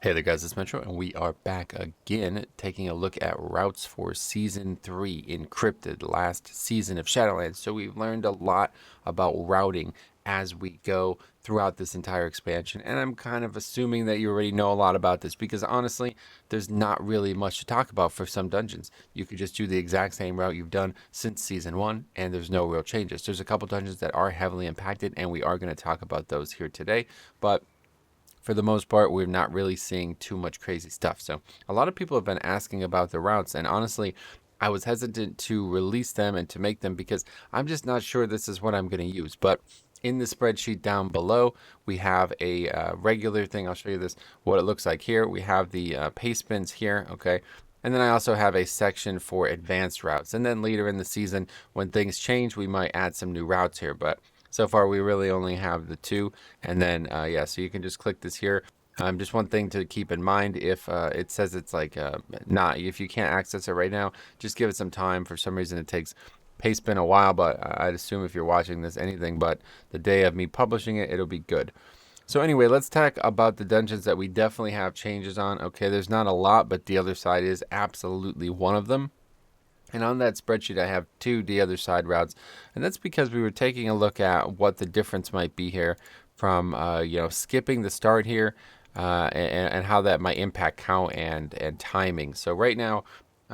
Hey there guys, it's Metro, and we are back again taking a look at routes for Season 3 Encrypted, last season of Shadowlands. So we've learned a lot about routing as we go throughout this entire expansion, and I'm kind of assuming that you already know a lot about this because honestly, there's not really much to talk about for some dungeons. You could just do the exact same route you've done since Season 1, and there's no real changes. There's a couple dungeons that are heavily impacted, and we are going to talk about those here today, but for the most part, we're not really seeing too much crazy stuff. So a lot of people have been asking about the routes, and honestly, I was hesitant to release them and to make them because I'm just not sure this is what I'm going to use. But in the spreadsheet down below, we have a regular thing. I'll show you this, what it looks like here. We have the paste bins here, okay? And then I also have a section for advanced routes. And then later in the season, when things change, we might add some new routes here. But so far, we really only have the two. And then, yeah, so you can just click this here. Just one thing to keep in mind, if it says it's like not, if you can't access it right now, just give it some time. For some reason, it takes Pastebin a while, but I'd assume if you're watching this anything but the day of me publishing it, it'll be good. So anyway, let's talk about the dungeons that we definitely have changes on. Okay, there's not a lot, but the other side is absolutely one of them. And on that spreadsheet, I have two the other side routes, and that's because we were taking a look at what the difference might be here from skipping the start here, and how that might impact count and timing. So right now,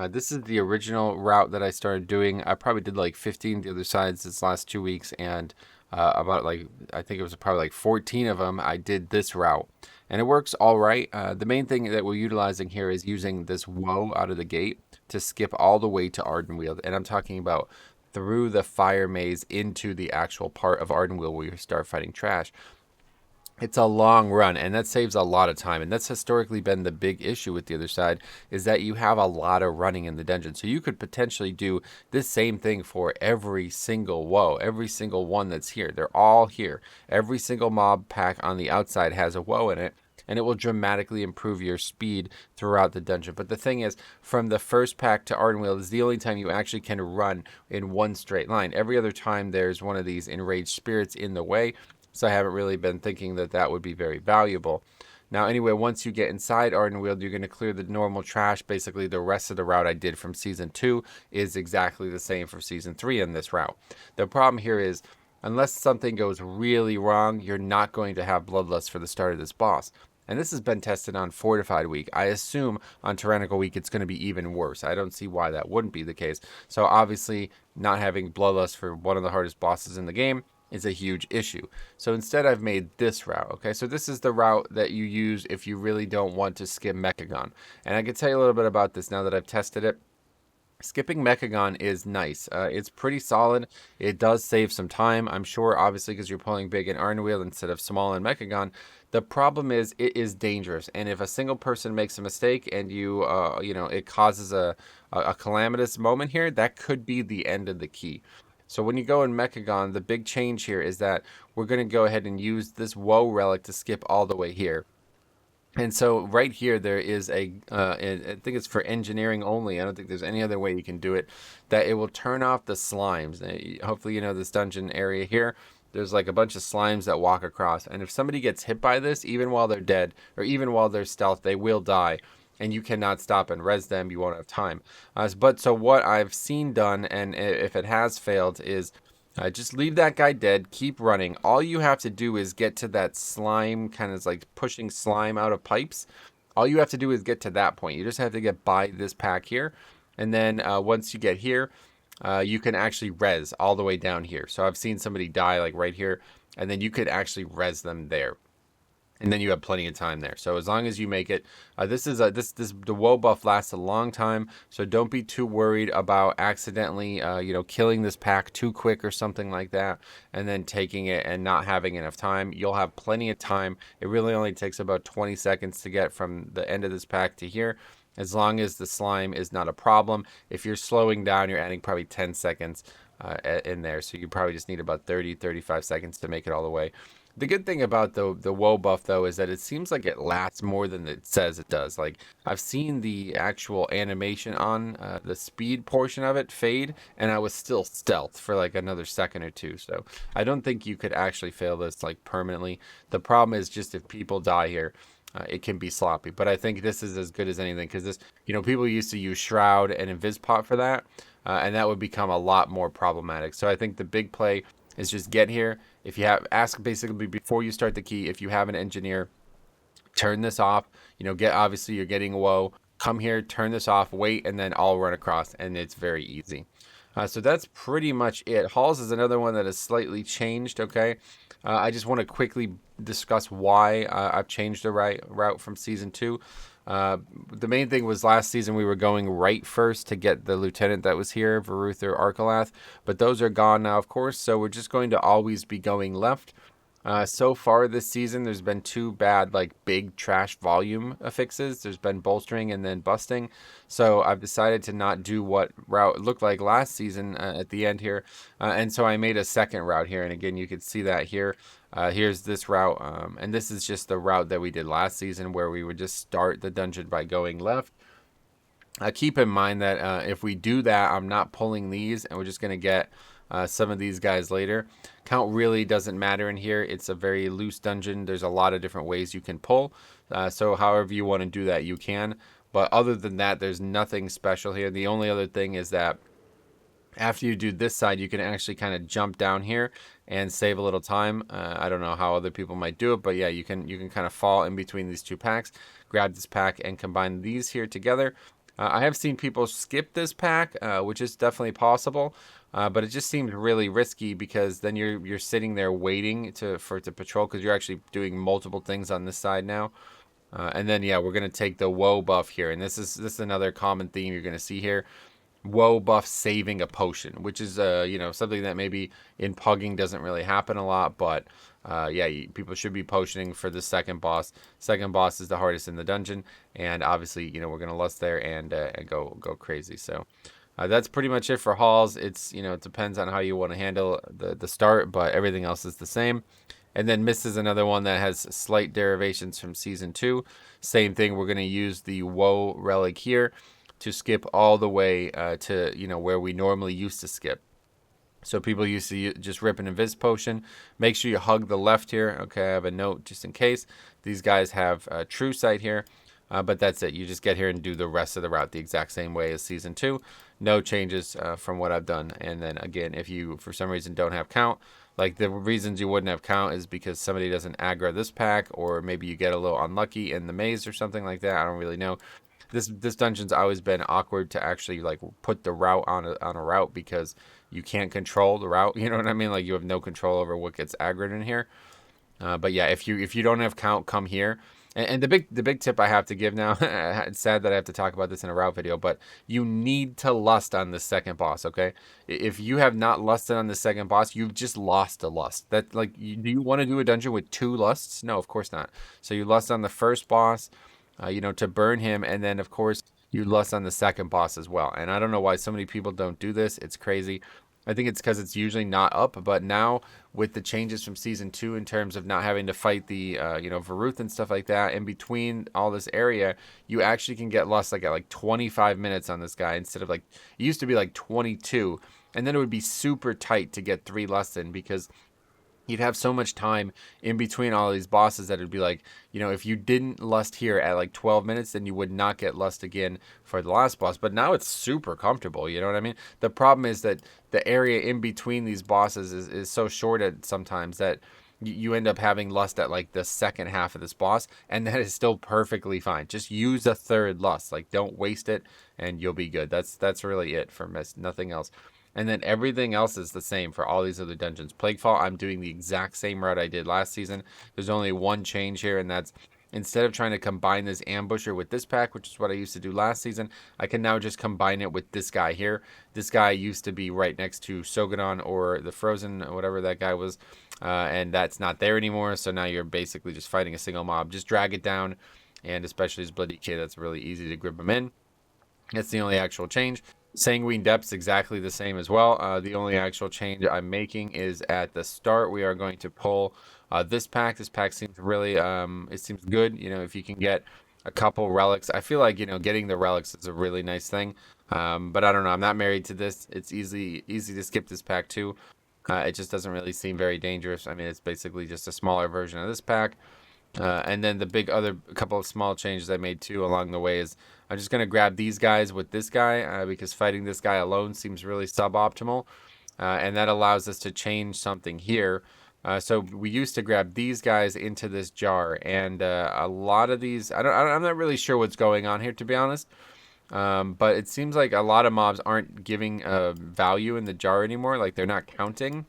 this is the original route that I started doing. I probably did like 15 the other sides this last 2 weeks, and about like I think it was probably like 14 of them I did this route, and it works all right. The main thing that we're utilizing here is using this woe out of the gate to skip all the way to Ardenweald, and I'm talking about through the fire maze into the actual part of Ardenweald where you start fighting trash. It's a long run, and that saves a lot of time, and that's historically been the big issue with the other side, is that you have a lot of running in the dungeon. So you could potentially do this same thing for every single woe, every single one that's here. They're all here. Every single mob pack on the outside has a woe in it, and it will dramatically improve your speed throughout the dungeon. But the thing is, from the first pack to Ardenweald is the only time you actually can run in one straight line. Every other time there's one of these enraged spirits in the way, so I haven't really been thinking that that would be very valuable. Now, anyway, once you get inside Ardenweald, you're going to clear the normal trash. Basically, the rest of the route I did from Season 2 is exactly the same for Season 3 in this route. The problem here is, unless something goes really wrong, you're not going to have Bloodlust for the start of this boss. And this has been tested on Fortified Week. I assume on Tyrannical Week it's going to be even worse. I don't see why that wouldn't be the case. So obviously, not having Bloodlust for one of the hardest bosses in the game is a huge issue. So instead I've made this route, okay? So this is the route that you use if you really don't want to skip Mechagon. And I can tell you a little bit about this now that I've tested it. Skipping Mechagon is nice. It's pretty solid. It does save some time, I'm sure, obviously, because you're pulling big in Ardenweald instead of small in Mechagon. The problem is it is dangerous, and if a single person makes a mistake and it causes a calamitous moment here, that could be the end of the key. So when you go in Mechagon, the big change here is that we're going to go ahead and use this woe relic to skip all the way here. And so right here, there is I think it's for engineering only. I don't think there's any other way you can do it, that it will turn off the slimes. Hopefully, you know this dungeon area here. There's like a bunch of slimes that walk across. And if somebody gets hit by this, even while they're dead, or even while they're stealth, they will die. And you cannot stop and res them. You won't have time. So what I've seen done, and if it has failed, is just leave that guy dead. Keep running. All you have to do is get to that slime, kind of like pushing slime out of pipes. All you have to do is get to that point. You just have to get by this pack here. And then once you get here, you can actually res all the way down here. So I've seen somebody die like right here. And then you could actually res them there. And then you have plenty of time there. So as long as you make it, the woe buff lasts a long time. So don't be too worried about accidentally, killing this pack too quick or something like that, and then taking it and not having enough time. You'll have plenty of time. It really only takes about 20 seconds to get from the end of this pack to here, as long as the slime is not a problem. If you're slowing down, you're adding probably 10 seconds in there. So you probably just need about 30, 35 seconds to make it all the way. The good thing about the woe buff, though, is that it seems like it lasts more than it says it does. Like, I've seen the actual animation on the speed portion of it fade, and I was still stealth for like another second or two. So I don't think you could actually fail this like permanently. The problem is just if people die here. it can be sloppy. But I think this is as good as anything because this, people used to use Shroud and Invispot for that, and that would become a lot more problematic. So I think the big play is just get here. If you have, ask basically before you start the key, if you have an engineer, turn this off. Obviously you're getting woe. Come here, turn this off, wait, and then I'll run across, and it's very easy. So that's pretty much it. Halls is another one that has slightly changed. Okay, I just want to quickly discuss why I've changed the route from season 2. The main thing was last season we were going right first to get the lieutenant that was here, Varuther or Arkalath, but those are gone now, of course. So we're just going to always be going left. So far this season, there's been 2 bad, like big trash volume affixes. There's been bolstering and then busting. So I've decided to not do what route looked like last season at the end here. And so I made a second route here. And again, you can see that here. Here's this route. And this is just the route that we did last season where we would just start the dungeon by going left. Keep in mind that if we do that, I'm not pulling these and we're just going to get some of these guys later. Count really doesn't matter in here. It's a very loose dungeon. There's a lot of different ways you can pull. So however you want to do that, you can. But other than that, there's nothing special here. The only other thing is that after you do this side, you can actually kind of jump down here and save a little time. I don't know how other people might do it, but yeah, you can kind of fall in between these 2 packs, grab this pack and combine these here together. I have seen people skip this pack, which is definitely possible, but it just seems really risky because then you're sitting there waiting for it to patrol because you're actually doing multiple things on this side now. And then yeah, we're gonna take the woe buff here, and this is another common theme you're gonna see here. Woe buff saving a potion, which is something that maybe in Pugging doesn't really happen a lot, but yeah, people should be potioning for the second boss. Second boss is the hardest in the dungeon, and obviously we're gonna lust there and go crazy. So that's pretty much it for halls. It's it depends on how you want to handle the start, but everything else is the same. And then Mist is another one that has slight derivations from season 2. Same thing. We're gonna use the woe relic here to skip all the way to where we normally used to skip. So people used to just rip an Invis potion. Make sure you hug the left here. Okay, I have a note just in case. These guys have True Sight here, but that's it. You just get here and do the rest of the route the exact same way as season 2. No changes from what I've done. And then again, if you for some reason don't have count, like the reasons you wouldn't have count is because somebody doesn't aggro this pack, or maybe you get a little unlucky in the maze or something like that. I don't really know. This dungeon's always been awkward to actually like put the route on a route because you can't control the route. You know what I mean? Like you have no control over what gets aggroed in here. But yeah, if you don't have count, come here. And the big tip I have to give now, it's sad that I have to talk about this in a route video, but you need to lust on the second boss, okay? If you have not lusted on the second boss, you've just lost a lust. That like, do you want to do a dungeon with 2 lusts? No, of course not. So you lust on the first boss, to burn him, and then of course you lust on the second boss as well. And I don't know why so many people don't do this. It's crazy. I think it's because it's usually not up, but now with the changes from season 2 in terms of not having to fight the Varuth and stuff like that in between all this area, you actually can get lust like at like 25 minutes on this guy instead of like it used to be like 22, and then it would be super tight to get 3 lusts in because you'd have so much time in between all these bosses that it'd be like, if you didn't lust here at like 12 minutes, then you would not get lust again for the last boss. But now it's super comfortable, you know what I mean? The problem is that the area in between these bosses is so short sometimes that you end up having lust at like the second half of this boss, and that is still perfectly fine. Just use a third lust, like don't waste it, and you'll be good. That's really it for Mist, nothing else. And then everything else is the same for all these other dungeons. Plaguefall, I'm doing the exact same route I did last season. There's only one change here, and that's instead of trying to combine this ambusher with this pack, which is what I used to do last season, I can now just combine it with this guy here. This guy used to be right next to Sogadon or the Frozen, whatever that guy was, and that's not there anymore. So now you're basically just fighting a single mob. Just drag it down, and especially his Bloody Kid, that's really easy to grip him in. That's the only actual change. Sanguine Depths exactly the same as well. The only actual change I'm making is at the start we are going to pull this pack. This pack seems really it seems good. If you can get a couple relics, I feel like getting the relics is a really nice thing. But I don't know. I'm not married to this. It's easy to skip this pack too. It just doesn't really seem very dangerous. I mean, it's basically just a smaller version of this pack. And then the big other couple of small changes I made too along the way is I'm just going to grab these guys with this guy because fighting this guy alone seems really suboptimal. And that allows us to change something here. So we used to grab these guys into this jar, and a lot of these, I'm not really sure what's going on here, to be honest. But it seems like a lot of mobs aren't giving value in the jar anymore, like they're not counting.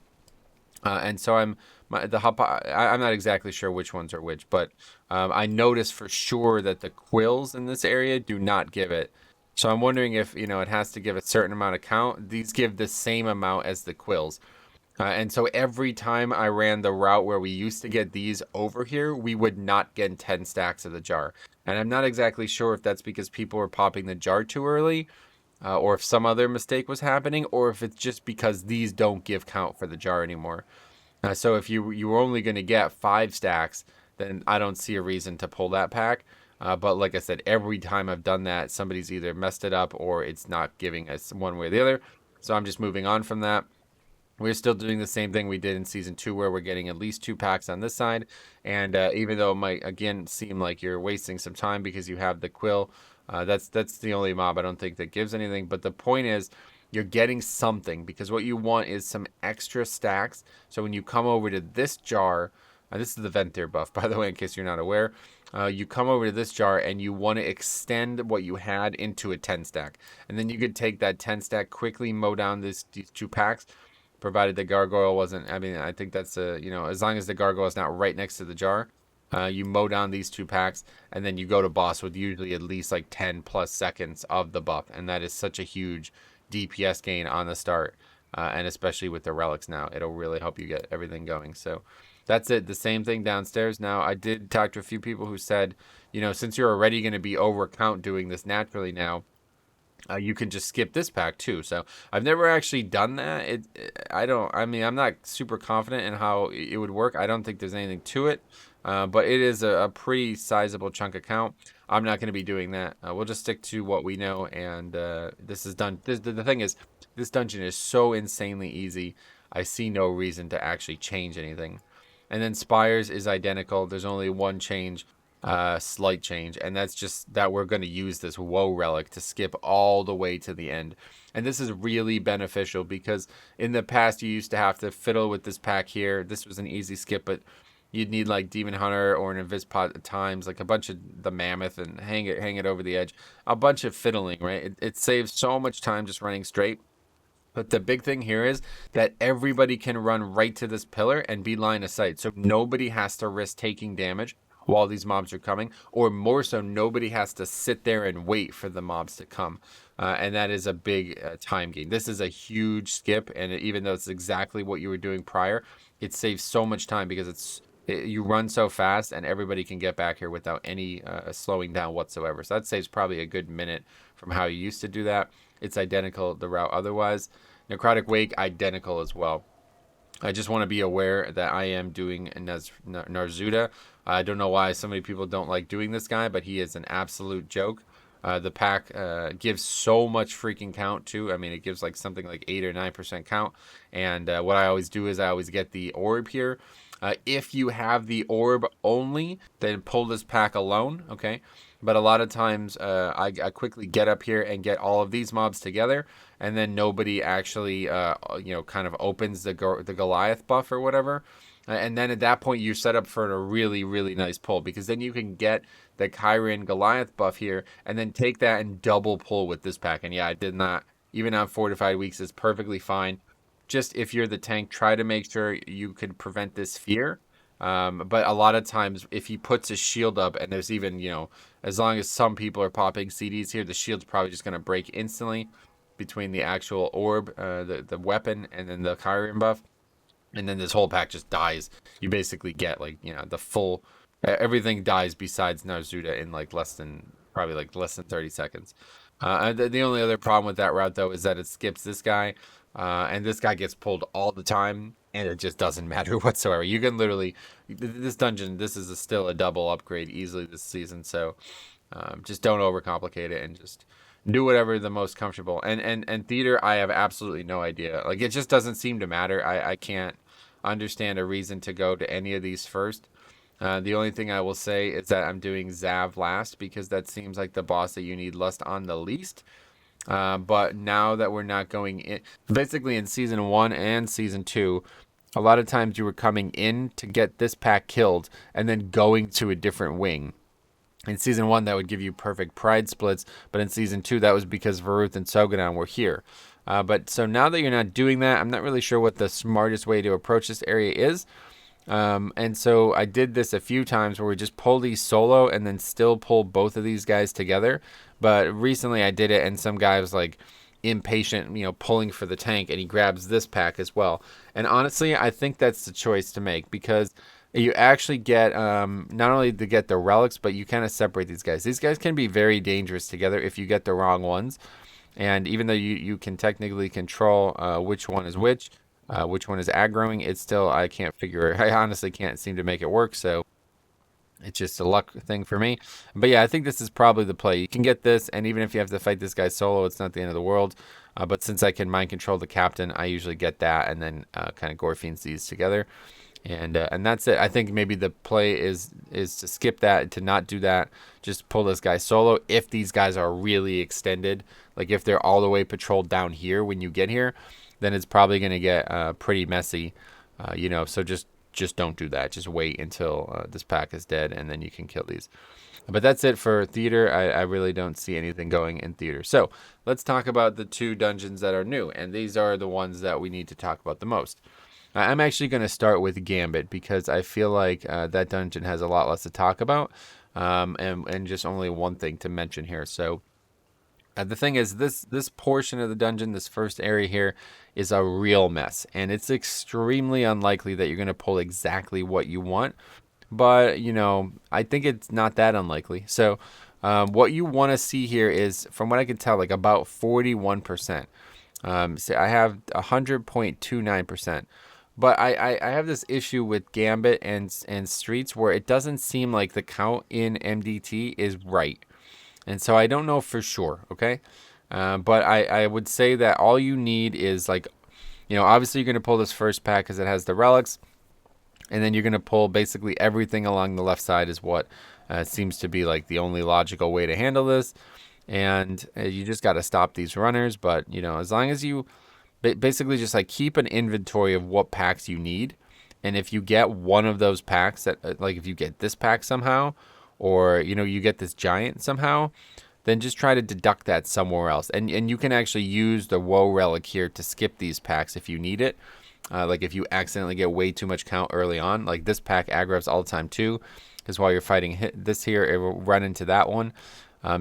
And so I'm not exactly sure which ones are which, but I noticed for sure that the quills in this area do not give it. So I'm wondering if it has to give a certain amount of count. These give the same amount as the quills. And so every time I ran the route where we used to get these over here, we would not get 10 stacks of the jar. And I'm not exactly sure if that's because people were popping the jar too early, or if some other mistake was happening, or if it's just because these don't give count for the jar anymore. So if you were only going to get 5 stacks, then I don't see a reason to pull that pack. But like I said, every time I've done that, somebody's either messed it up or it's not giving us one way or the other. So I'm just moving on from that. We're still doing the same thing we did in season 2, where we're getting at least 2 packs on this side. And even though it might again seem like you're wasting some time because you have the quill, that's the only mob I don't think that gives anything. But the point is, you're getting something because what you want is some extra stacks. So when you come over to this jar, this is the Ventir buff, by the way, in case you're not aware. You come over to this jar and you want to extend what you had into a 10 stack. And then you could take that 10 stack, quickly mow down these 2 packs, provided the gargoyle wasn't. I mean, I think that's as long as the gargoyle is not right next to the jar, you mow down these 2 packs, and then you go to boss with usually at least like 10 plus seconds of the buff, and that is such a huge DPS gain on the start, and especially with the relics now, it'll really help you get everything going. So that's it. The same thing downstairs. Now, I did talk to a few people who said, since you're already going to be over count doing this naturally now, you can just skip this pack too. So I've never actually done that. I mean, I'm not super confident in how it would work. I don't think there's anything to it, but it is a pretty sizable chunk of count. I'm not going to be doing that. We'll just stick to what we know, and this is done. The thing is, this dungeon is so insanely easy. I see no reason to actually change anything. And then Spires is identical. There's only one change, slight change, and that's just that we're going to use this woe relic to skip all the way to the end. And this is really beneficial because in the past you used to have to fiddle with this pack here. This was an easy skip, but you'd need like Demon Hunter or an Invis Pot at times, like a bunch of the Mammoth, and hang it over the edge. A bunch of fiddling, right? It saves so much time just running straight. But the big thing here is that everybody can run right to this pillar and be line of sight. So nobody has to risk taking damage while these mobs are coming, or more so, nobody has to sit there and wait for the mobs to come. And that is a big time gain. This is a huge skip, and even though it's exactly what you were doing prior, it saves so much time because you run so fast and everybody can get back here without any slowing down whatsoever. So that saves probably a good minute from how you used to do that. It's identical the route otherwise. Necrotic Wake, identical as well. I just want to be aware that I am doing Narzuda. I don't know why so many people don't like doing this guy, but he is an absolute joke. The pack gives so much freaking count too. I mean, it gives like something like 8 or 9% count. And what I always do is I always get the orb here. If you have the orb only, then pull this pack alone, okay? But a lot of times I quickly get up here and get all of these mobs together, and then nobody actually, kind of opens the Goliath buff or whatever. And then at that point, you're set up for a really, really nice pull, because then you can get the Kyrian Goliath buff here and then take that and double pull with this pack. And yeah, I did not, even on Fortified Weeks, is perfectly fine. Just if you're the tank, try to make sure you can prevent this fear. But a lot of times, if he puts his shield up, and there's even, as long as some people are popping CDs here, the shield's probably just going to break instantly between the actual orb, the weapon, and then the Kyrian buff. And then this whole pack just dies. You basically get like, the full, everything dies besides Narzuda in like less than 30 seconds. The only other problem with that route though is that it skips this guy, and this guy gets pulled all the time, and it just doesn't matter whatsoever. You can literally, this dungeon, this is still a double upgrade easily this season. So just don't overcomplicate it and just do whatever the most comfortable. And theater, I have absolutely no idea. Like, it just doesn't seem to matter. I can't understand a reason to go to any of these first. The only thing I will say is that I'm doing Zav last because that seems like the boss that you need lust on the least. But now that we're not going in, basically in season 1 and season 2, a lot of times you were coming in to get this pack killed and then going to a different wing. In season 1, that would give you perfect pride splits, but in season 2, that was because Varuth and Sogadon were here. But so now that you're not doing that, I'm not really sure what the smartest way to approach this area is. And so I did this a few times where we just pull these solo and then still pull both of these guys together. But recently I did it and some guy was like impatient, pulling for the tank, and he grabs this pack as well. And honestly, I think that's the choice to make because you actually get not only to get the relics, but you kind of separate these guys. These guys can be very dangerous together if you get the wrong ones. And even though you can technically control which one is which one is aggroing, it's still, I can't figure it. I honestly can't seem to make it work, so it's just a luck thing for me. But yeah, I think this is probably the play. You can get this, and even if you have to fight this guy solo, it's not the end of the world. But since I can mind control the captain, I usually get that and then kind of Gorfiends these together. And that's it. I think maybe the play is to skip that, to not do that. Just pull this guy solo. If these guys are really extended, like if they're all the way patrolled down here when you get here, then it's probably going to get pretty messy. So just don't do that. Just wait until this pack is dead, and then you can kill these. But that's it for theater. I really don't see anything going in theater. So let's talk about the 2 dungeons that are new, and these are the ones that we need to talk about the most. I'm actually going to start with Gambit because I feel like that dungeon has a lot less to talk about, and just only one thing to mention here. So the thing is, this portion of the dungeon, this first area here, is a real mess, and it's extremely unlikely that you're going to pull exactly what you want. But I think it's not that unlikely. So what you want to see here is, from what I can tell, like about 41%. So I have 100.29%. But I have this issue with Gambit and Streets where it doesn't seem like the count in MDT is right. And so I don't know for sure, okay? But I would say that all you need is like, obviously you're going to pull this first pack because it has the relics. And then you're going to pull basically everything along the left side is what seems to be like the only logical way to handle this. And you just got to stop these runners. But, as long as you basically just like keep an inventory of what packs you need, and if you get one of those packs that like if you get this pack somehow, or you get this giant somehow, then just try to deduct that somewhere else, and you can actually use the woe relic here to skip these packs if you need it. Like if you accidentally get way too much count early on, like this pack aggroves all the time too, because while you're fighting this here, it will run into that one.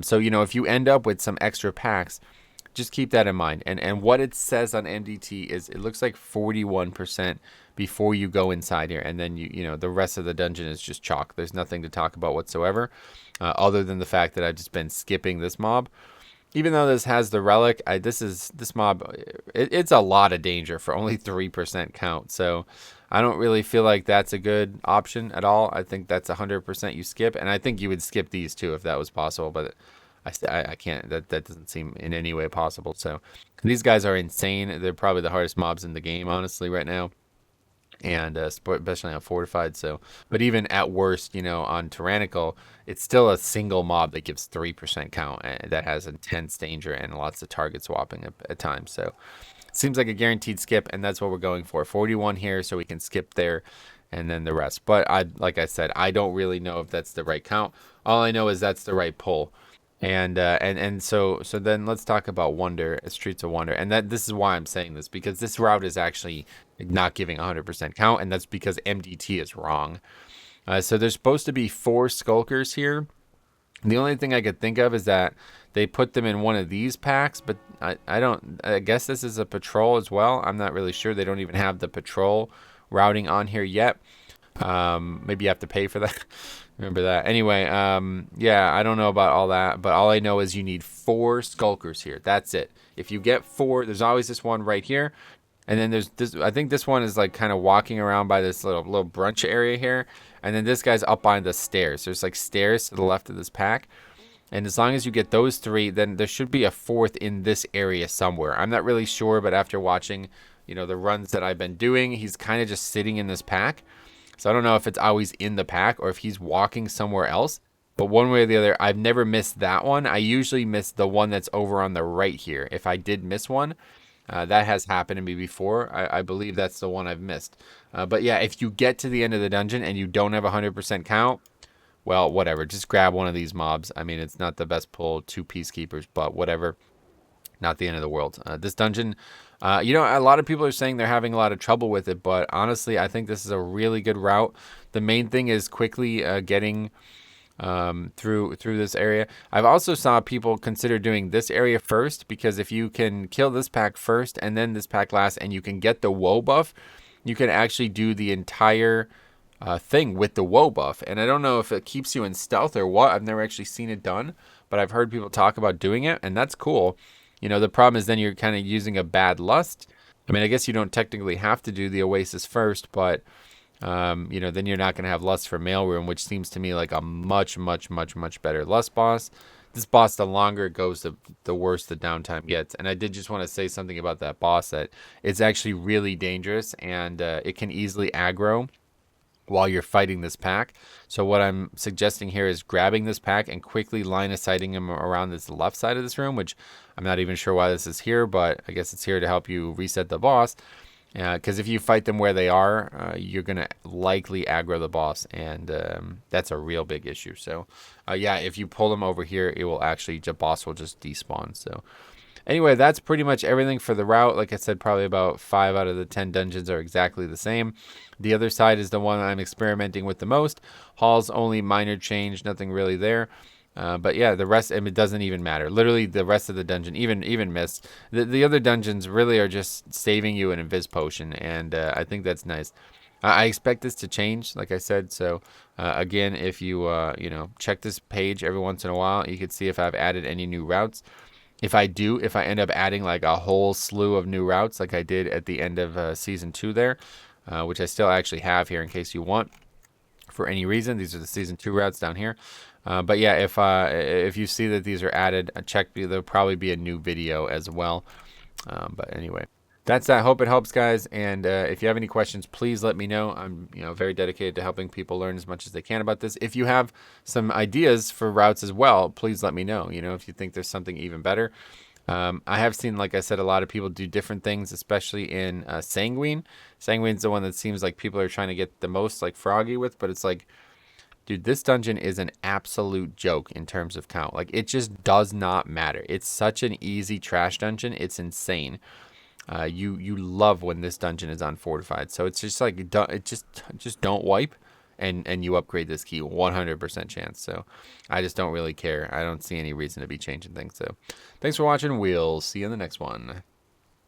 So if you end up with some extra packs, just keep that in mind. And what it says on MDT is it looks like 41% before you go inside here, and then the rest of the dungeon is just chalk. There's nothing to talk about whatsoever, other than the fact that I've just been skipping this mob. Even though this has the relic, this mob, it's a lot of danger for only 3% count. So I don't really feel like that's a good option at all. I think that's 100% you skip, and I think you would skip these too if that was possible. But I can't. That doesn't seem in any way possible. So these guys are insane. They're probably the hardest mobs in the game, honestly, right now, and especially on fortified. So, but even at worst, on tyrannical, it's still a single mob that gives 3% count, and that has intense danger and lots of target swapping at times. So it seems like a guaranteed skip, and that's what we're going for. 41 here, so we can skip there, and then the rest. But like I said, I don't really know if that's the right count. All I know is that's the right pull. And so then let's talk about Wonder, Streets of Wonder, and this is why I'm saying this, because this route is actually not giving 100% count, and that's because MDT is wrong. So there's supposed to be 4 skulkers here. The only thing I could think of is that they put them in one of these packs, but I guess this is a patrol as well. I'm not really sure. They don't even have the patrol routing on here yet. Maybe you have to pay for that. Remember that. Anyway, yeah, I don't know about all that, but all I know is you need 4 skulkers here. That's it. If you get 4, there's always this one right here. And then there's this, I think this one is like kind of walking around by this little brunch area here. And then this guy's up on the stairs. There's like stairs to the left of this pack. And as long as you get those 3, then there should be a 4th in this area somewhere. I'm not really sure, but after watching, the runs that I've been doing, he's kind of just sitting in this pack. So I don't know if it's always in the pack or if he's walking somewhere else. But one way or the other, I've never missed that one. I usually miss the one that's over on the right here. If I did miss one, that has happened to me before. I believe that's the one I've missed. But yeah, if you get to the end of the dungeon and you don't have 100% count, well, whatever. Just grab one of these mobs. I mean, it's not the best pull, 2 Peacekeepers, but whatever. Not the end of the world. This dungeon, a lot of people are saying they're having a lot of trouble with it, but honestly, I think this is a really good route. The main thing is quickly getting through this area. I've also saw people consider doing this area first, because if you can kill this pack first and then this pack last, and you can get the woe buff, you can actually do the entire thing with the woe buff. And I don't know if it keeps you in stealth or what. I've never actually seen it done, but I've heard people talk about doing it, and that's cool. The problem is then you're kind of using a bad lust. I mean, I guess you don't technically have to do the Oasis first, but then you're not going to have lust for Maelroom, which seems to me like a much, much, much, much better lust boss. This boss, the longer it goes, the worse the downtime gets. And I did just want to say something about that boss, that it's actually really dangerous, and it can easily aggro while you're fighting this pack. So what I'm suggesting here is grabbing this pack and quickly line of sighting him around this left side of this room, which I'm not even sure why this is here, but I guess it's here to help you reset the boss. Because if you fight them where they are, you're going to likely aggro the boss, and that's a real big issue. So, yeah, if you pull them over here, it will actually, the boss will just despawn. So, anyway, that's pretty much everything for the route. Like I said, probably about 5 out of the 10 dungeons are exactly the same. The other side is the one I'm experimenting with the most. Hall's only minor change, nothing really there. But yeah, the rest, it doesn't even matter. Literally, the rest of the dungeon, even missed. The other dungeons really are just saving you an invis potion, and I think that's nice. I expect this to change, like I said. So again, if you check this page every once in a while, you can see if I've added any new routes. If I end up adding like a whole slew of new routes, like I did at the end of season 2 there, which I still actually have here in case you want. For any reason, these are the season 2 routes down here. But yeah, if you see that these are added, check. There'll probably be a new video as well. But anyway, that's that. Hope it helps, guys. And if you have any questions, please let me know. I'm very dedicated to helping people learn as much as they can about this. If you have some ideas for routes as well, please let me know. If you think there's something even better. I have seen, like I said, a lot of people do different things, especially in Sanguine. Sanguine's the one that seems like people are trying to get the most like froggy with, but it's like, dude, this dungeon is an absolute joke in terms of count. Like, it just does not matter. It's such an easy trash dungeon. It's insane. You love when this dungeon is unfortified. So it's just like, just don't wipe, and you upgrade this key 100% chance. So I just don't really care. I don't see any reason to be changing things. So thanks for watching. We'll see you in the next one.